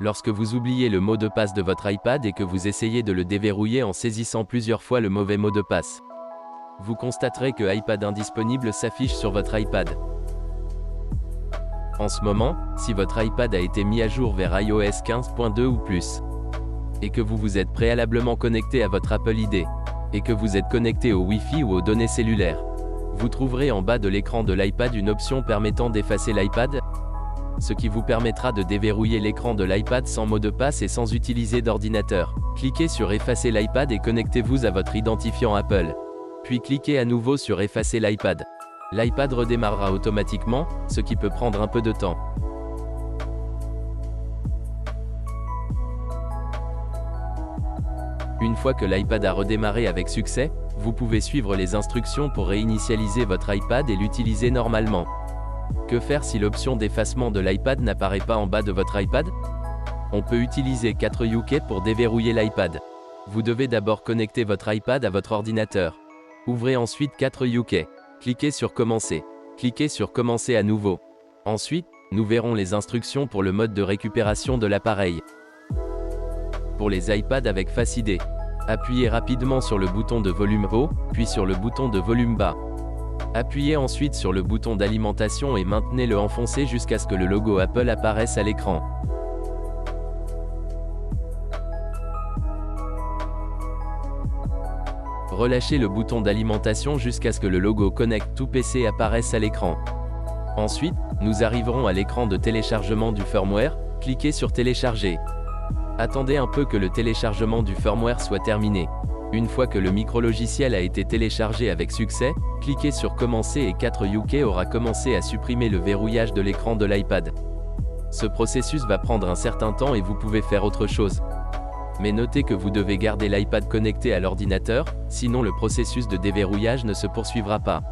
Lorsque vous oubliez le mot de passe de votre iPad et que vous essayez de le déverrouiller en saisissant plusieurs fois le mauvais mot de passe, vous constaterez que iPad indisponible s'affiche sur votre iPad. En ce moment, si votre iPad a été mis à jour vers iOS 15.2 ou plus, et que vous vous êtes préalablement connecté à votre Apple ID, et que vous êtes connecté au Wi-Fi ou aux données cellulaires, vous trouverez en bas de l'écran de l'iPad une option permettant d'effacer l'iPad, ce qui vous permettra de déverrouiller l'écran de l'iPad sans mot de passe et sans utiliser d'ordinateur. Cliquez sur Effacer l'iPad et connectez-vous à votre identifiant Apple. Puis cliquez à nouveau sur Effacer l'iPad. L'iPad redémarrera automatiquement, ce qui peut prendre un peu de temps. Une fois que l'iPad a redémarré avec succès, vous pouvez suivre les instructions pour réinitialiser votre iPad et l'utiliser normalement. Que faire si l'option d'effacement de l'iPad n'apparaît pas en bas de votre iPad? On peut utiliser 4UK pour déverrouiller l'iPad. Vous devez d'abord connecter votre iPad à votre ordinateur. Ouvrez ensuite 4UK. Cliquez sur Commencer. Cliquez sur Commencer à nouveau. Ensuite, nous verrons les instructions pour le mode de récupération de l'appareil. Pour les iPads avec Face ID, appuyez rapidement sur le bouton de volume haut, puis sur le bouton de volume bas. Appuyez ensuite sur le bouton d'alimentation et maintenez-le enfoncé jusqu'à ce que le logo Apple apparaisse à l'écran. Relâchez le bouton d'alimentation jusqu'à ce que le logo Connect to PC apparaisse à l'écran. Ensuite, nous arriverons à l'écran de téléchargement du firmware, cliquez sur Télécharger. Attendez un peu que le téléchargement du firmware soit terminé. Une fois que le micro-logiciel a été téléchargé avec succès, cliquez sur Commencer et 4UK aura commencé à supprimer le verrouillage de l'écran de l'iPad. Ce processus va prendre un certain temps et vous pouvez faire autre chose. Mais notez que vous devez garder l'iPad connecté à l'ordinateur, sinon le processus de déverrouillage ne se poursuivra pas.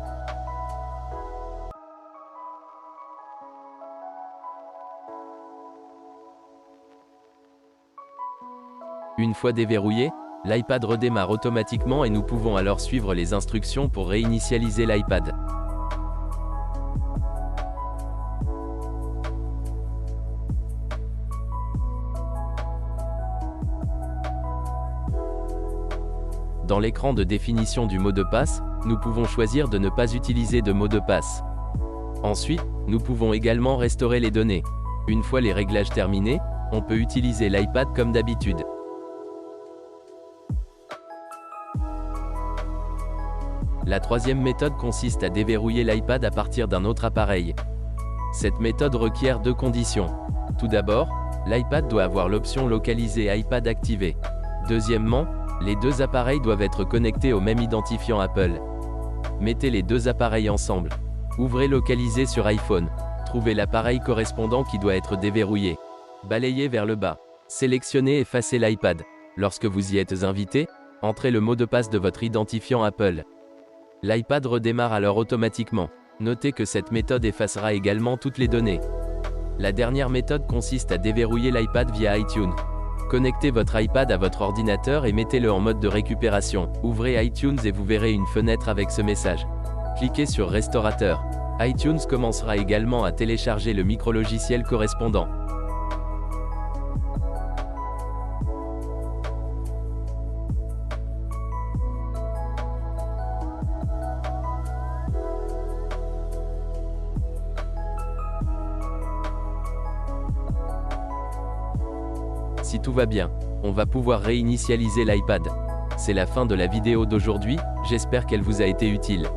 Une fois déverrouillé, l'iPad redémarre automatiquement et nous pouvons alors suivre les instructions pour réinitialiser l'iPad. Dans l'écran de définition du mot de passe, nous pouvons choisir de ne pas utiliser de mot de passe. Ensuite, nous pouvons également restaurer les données. Une fois les réglages terminés, on peut utiliser l'iPad comme d'habitude. La troisième méthode consiste à déverrouiller l'iPad à partir d'un autre appareil. Cette méthode requiert deux conditions. Tout d'abord, l'iPad doit avoir l'option localisée iPad activée. Deuxièmement, les deux appareils doivent être connectés au même identifiant Apple. Mettez les deux appareils ensemble. Ouvrez Localiser sur iPhone. Trouvez l'appareil correspondant qui doit être déverrouillé. Balayez vers le bas. Sélectionnez Effacer l'iPad. Lorsque vous y êtes invité, entrez le mot de passe de votre identifiant Apple. L'iPad redémarre alors automatiquement. Notez que cette méthode effacera également toutes les données. La dernière méthode consiste à déverrouiller l'iPad via iTunes. Connectez votre iPad à votre ordinateur et mettez-le en mode de récupération. Ouvrez iTunes et vous verrez une fenêtre avec ce message. Cliquez sur Restaurateur. iTunes commencera également à télécharger le micro-logiciel correspondant. Si tout va bien, on va pouvoir réinitialiser l'iPad. C'est la fin de la vidéo d'aujourd'hui, j'espère qu'elle vous a été utile.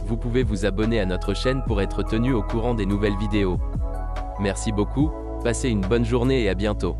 Vous pouvez vous abonner à notre chaîne pour être tenu au courant des nouvelles vidéos. Merci beaucoup, passez une bonne journée et à bientôt.